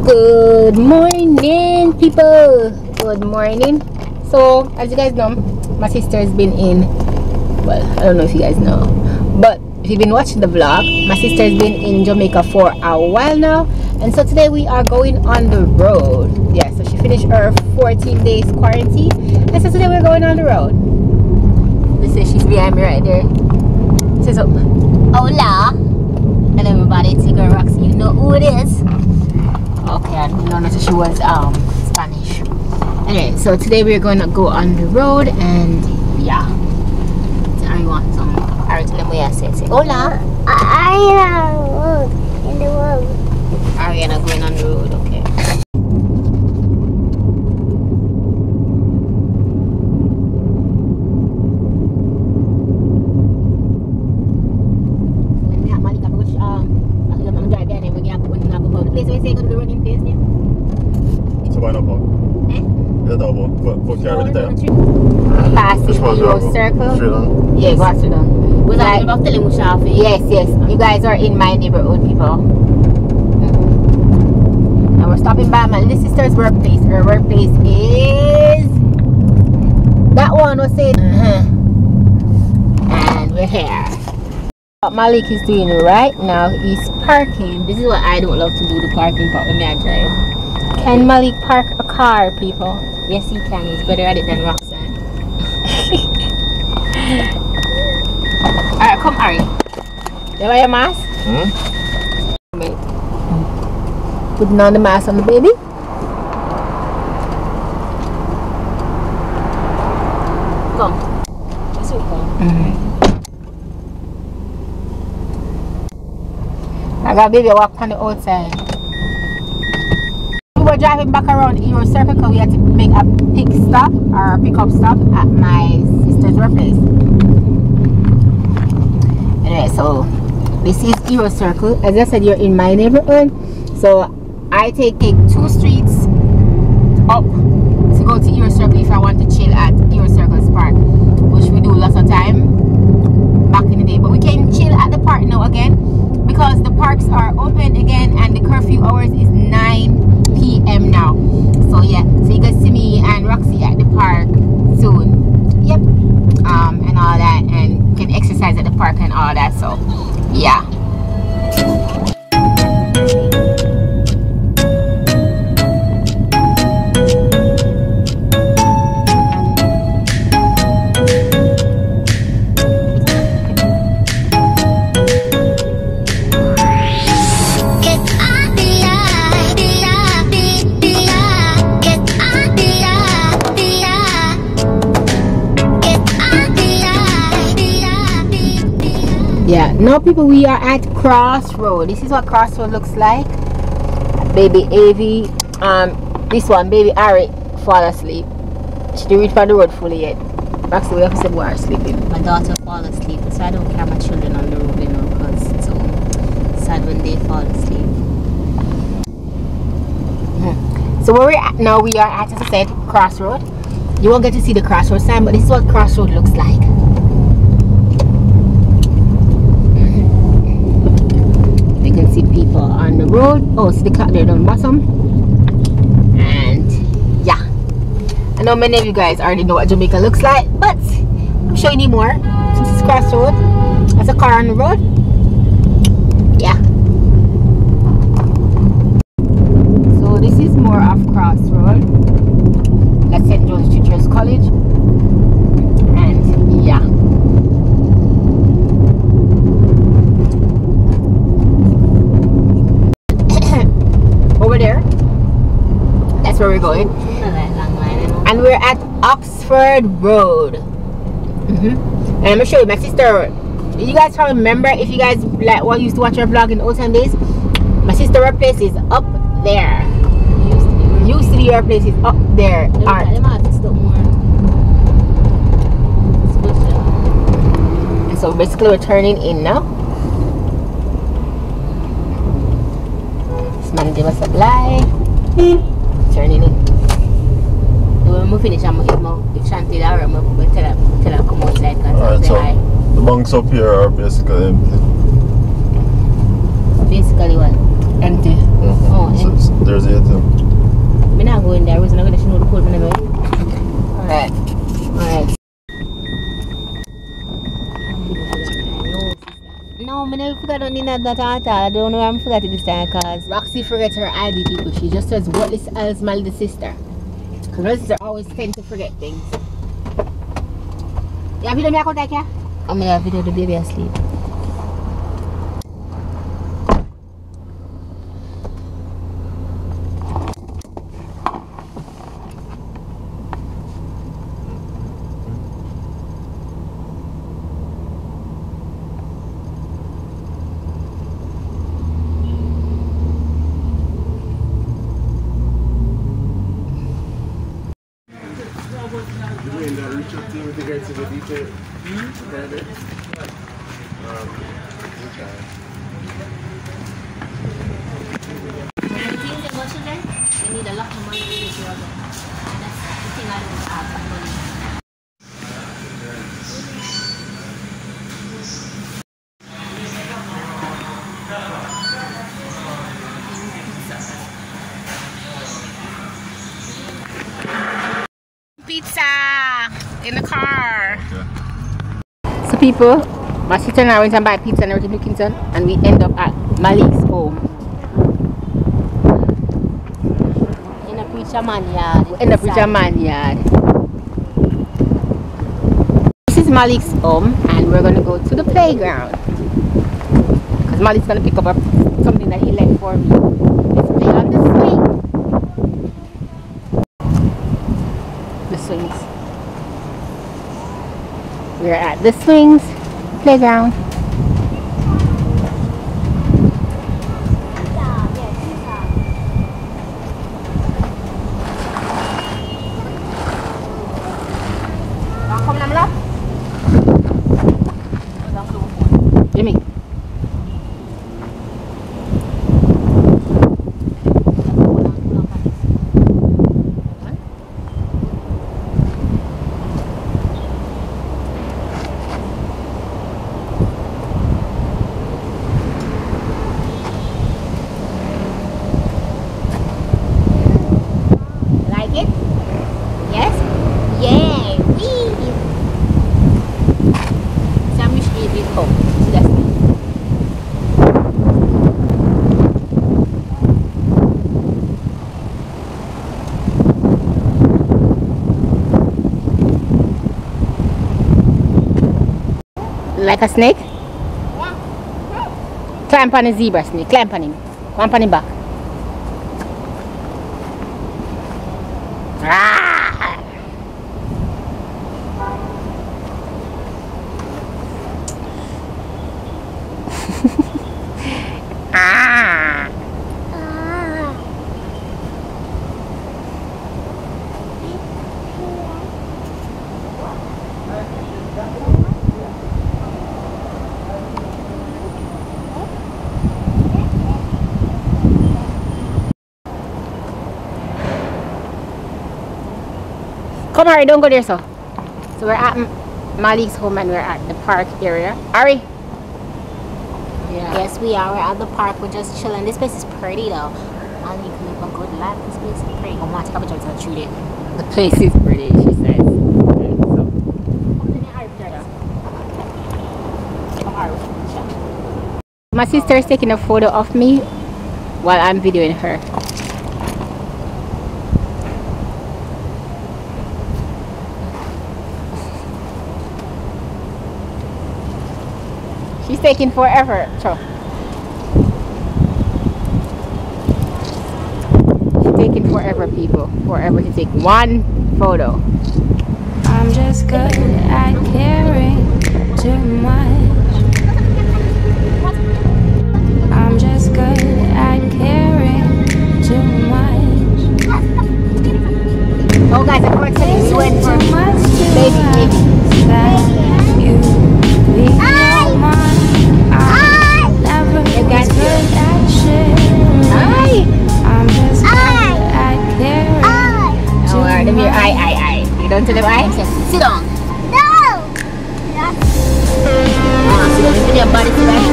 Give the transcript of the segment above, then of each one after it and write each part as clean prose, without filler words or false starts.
Good morning, people. Good morning. So as you guys know, my sister has been in, well, I don't know if you guys know, but if you've been watching the vlog, my sister has been in Jamaica for a while now, and so today we are going on the road. Yeah, so she finished her 14 days quarantine, and so today we're going on the road. This is, she's behind me right there. Say so, hola. And everybody, it's your girl Roxy. You know who it is. Okay, I didn't know that she was Spanish. Anyway, so today we're going to go on the road, and yeah. So I want some. I tell them where I say hola. Ariana in the road. Ariana going on the road, okay. Passing Euro Circle. Yeah, go straight down. Was like, yes, yes. You guys are in my neighborhood, people. And we're stopping by my little sister's workplace. Her workplace is that one was saying. And we're here. What Malik is doing right now is parking. This is what I don't love to do, the parking part when I drive. Can Malik park a car, people? Yes, he can. He's better at it than Roxanne. Alright, come, Ari. You wear your mask? Wait. Putting on the mask on the baby. Come. Yes, we come. I got baby walk on the outside. We were driving back around Euro Circle because we had to make a pick stop or a pickup stop at my sister's workplace. Anyway, so this is Euro Circle. As I said, you're in my neighborhood, so I take 2 streets up to go to Euro Circle if I want to chill at Euro Circle's park, which we do lots of time back in the day. But we can chill at the park now again because the parks are open again and the curfew hours is 9 p.m. now. So yeah, so you can see me and Roxy at the park soon. Yep. And all that, and you can exercise at the park and all that. So yeah. Yeah, now people, we are at Crossroad. This is what Crossroad looks like. Baby Avi, this one, baby Ari, fall asleep. She didn't reach for the road fully yet. Actually, we have to say we are sleeping. My daughter fall asleep, so I don't carry my children on the road, you know, because it's so sad when they fall asleep. So where we're at now, we are at, as I said, Crossroad. You won't get to see the Crossroad sign, but this is what Crossroad looks like. See people on the road. Oh, see the car there down bottom. And yeah, I know many of you guys already know what Jamaica looks like, but I'm showing you more since it's Crossroad. There's a car on the road. Yeah. So this is more of Crossroad. That's St. John's Teachers College. And yeah. Where we're going, and we're at Oxford Road. And I'm gonna show you my sister. You guys probably remember, if you guys like what used to watch our vlog in old time days, my sister workplace is up there. Used to be your place is up there. And so basically we're turning in now. This man gave us a supply. Turning in. When we finish, I'm going to if Shanti there, I'm going to tell her come outside. Alright, so the bunks up here are basically empty. Basically what? Empty. Oh, So there's the ATM. I'm not going there. I was not going to know the code. Alright. Alright. No, I never forgot on that at all. I don't know why I forgot it this time because Roxy forgets her ID, people. She just says, what is else my little sister? Because my sister always tend to forget things. You have video me contact here? I'm going to have video the baby asleep. Reach out to you with regards to the detail. I need a lot of money to do it. That's the thing I don't have money. Pizza in the car. Okay. So people, my sister and I went and buy pizza and everything to Kingston, and we end up at Malik's home. In a preacher man yard. We end up with a man yard. This is Malik's home, and we're gonna go to the playground because Malik's gonna pick up something that he left for me. Let's play on the swing. Swings. We're at the swings playground. Jimmy. Like a snake? Climb on a zebra snake. Climb on him. Climb on him back. Ah! Ah! Come Ari, don't go there so. So we're at Malik's home and we're at the park area. Ari? Yeah. Yes, we are. We're at the park. We're just chilling. This place is pretty though. Malik live a good life. This place is pretty. I'm take a picture to shoot it. The place is pretty, she says. Okay, so. My sister is taking a photo of me while I'm videoing her. She's taking forever. So. She's taking forever, people. Forever to take one photo. I'm just good at caring too much. I'm just good at caring too much. Oh guys, I'm actually Too went for much to baby. that you be your mind. I never was good at sharing. I'm just good at caring too Oh, let me much. I. You don't tell them I? Sit down. Oh, sit down. Put your body to that.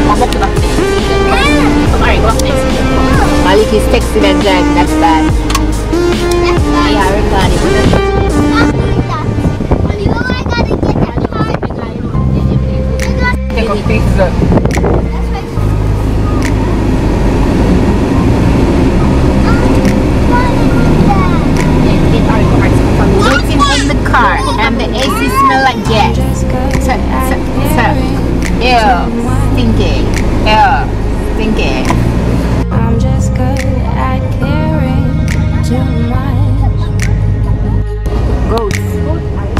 I'm up to that. Alright, go up next. Malik is texting and driving, that's bad. Yeah, I got it. Take a picture. Waiting in the car and the AC smell like gas. Ew, stinky. Ew, stinky. I'm just good at caring too much. Goats.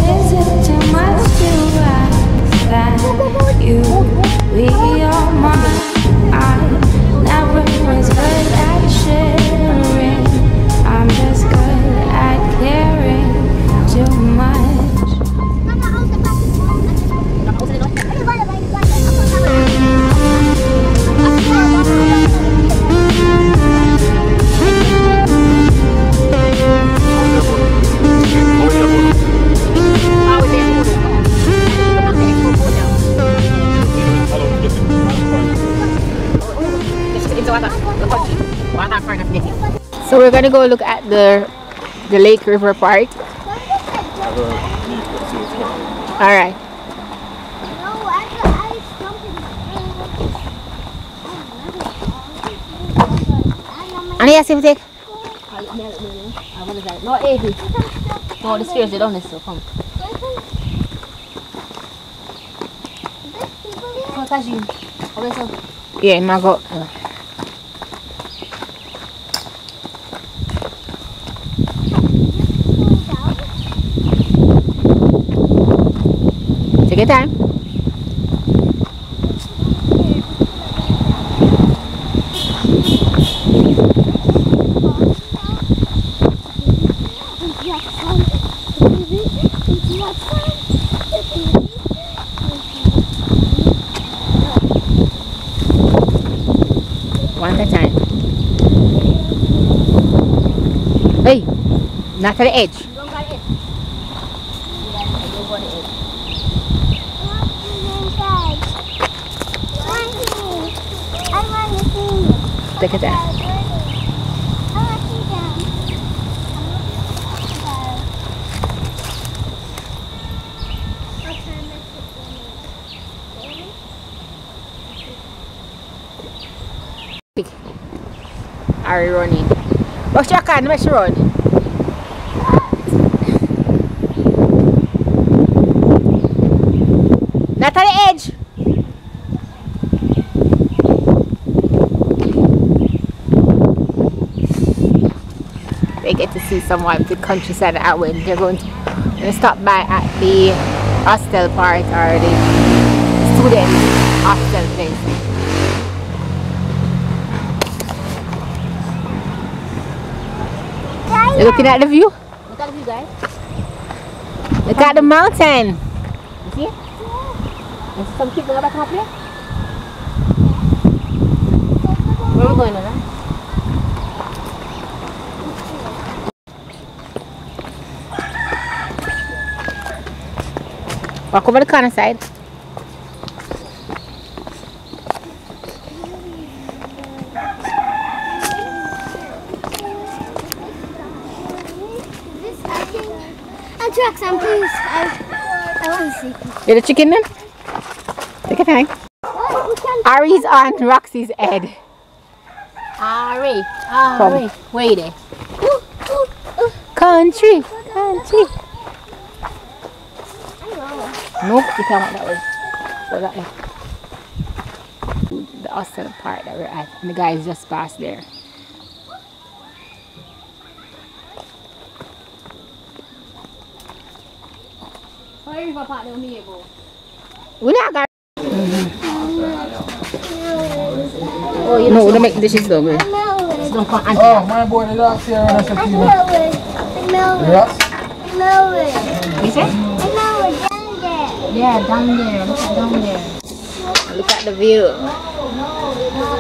Is it too much to ask that you be all mine? I never was good at sharing. I'm just good at caring too much. So we're gonna go look at the Lake River part. All right. And yes, if you take. No, 80. No, the stairs they don't this, so come. Yeah, my go. Take your time. One at a time. Hey, not to the edge. Take it down. Are you running? What's your car? Let's run. Not at the edge. They get to see somewhat of the countryside out when they're going to stop by at the hostel part or the student hostel place. You're looking at the view? Look at the view, guys. Look at the mountain. You see it? There's some people back up here. Where are we going now? Walk over the corner side. Jackson, please. I want to see. You're the chicken then? Take your time. Ari's on Roxy's head. Ari. Where are they? Country. Country. Nope, you can't walk that way. Go that way. The hostel part that we're at. And the guy is just past there. We're not going. Oh, you No, we don't make dishes though. don't come and Oh, my boy, the last year on a I know it. Yes? I know it. you say? I know it. Down there. Yeah, down there. Look at down there. Look at the view.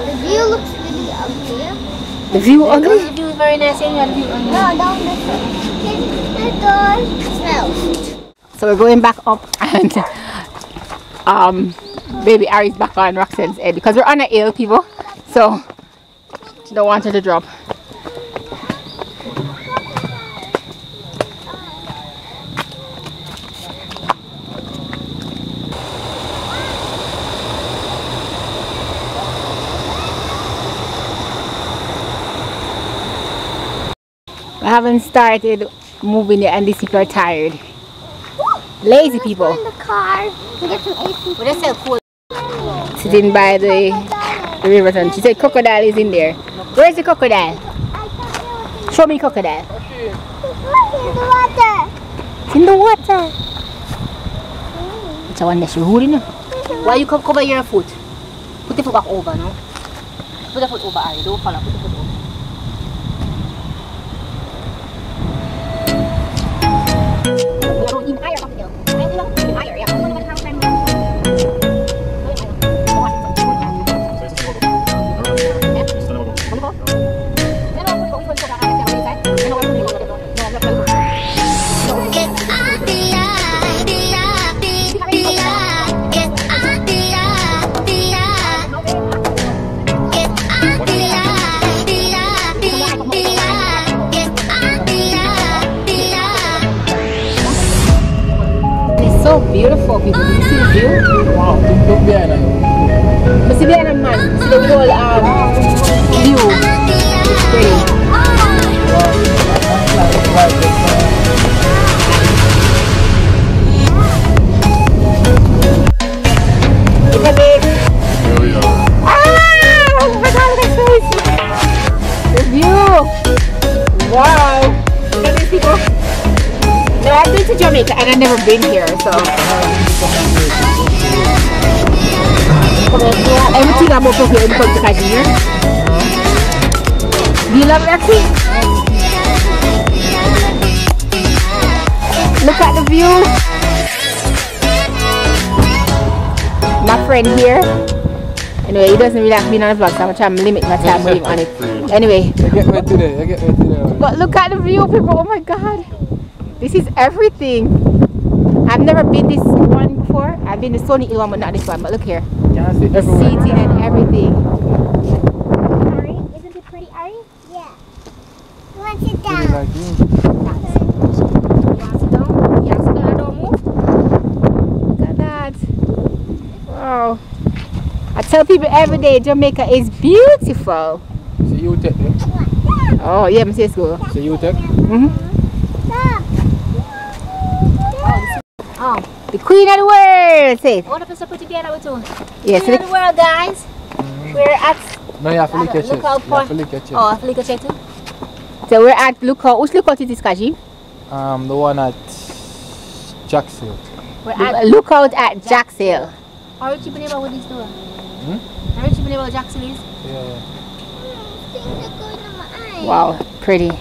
The view looks really ugly. The view ugly? The view is very nice. And you have the view ugly. No, don't listen. The door smells. So we're going back up and baby Ari's back on Roxanne's head because we're on a hill, people. So she don't want her to drop. I haven't started moving yet, and these people are tired. Lazy people. In the car. We get some AC. But that's so cool. Sitting by the river. She said crocodile is in there. Where's the crocodile? Show me crocodile. In the water. It's in the water. It's a one that you're holding. Why you cover your foot? Put the foot back over, no? Put the foot over, Ari. Don't fall. Put the foot over. So beautiful, people. Did you see the view? Wow, look behind you. But see behind them, man. See the whole view. It's pretty. Look at it. Ah! Oh my God, look at this. The view. Wow. Look at these people. No, I've been to Jamaica and I've never been here, so everything about here in Jamaica here. Do you love Lexi? Look at the view. My friend here. Anyway, he doesn't really like being on the vlog, so I'm trying to limit my time with him on it. Anyway. I get wet today. But look at the view, people. Oh my God. This is everything. I've never been this one before. I've been to Stony Hill one, but not this one. But look here. The seating and everything. Ari, isn't it pretty, Ari? Yeah. You want to sit down? You want to sit down? You want to sit down? Don't move. Look at that. Wow. I tell people every day Jamaica is beautiful. See you take it. Oh, yeah, I'm saying so. See you take. Oh, The queen of the world, say it. what if it's a pretty piano too? Yes, Queen of the world, guys. We're at. No, you have to lick your chest. Look out You for. have to lick your chest. Oh, I have to lick a check too. so we're at lookout. Which lookout is this, Kaji? The one at Jackson. We're at. Lookout at Jacksale. How rich you been able with this door? How rich you been able with Jackson is? Yeah. Things are going on my eyes. Wow, pretty.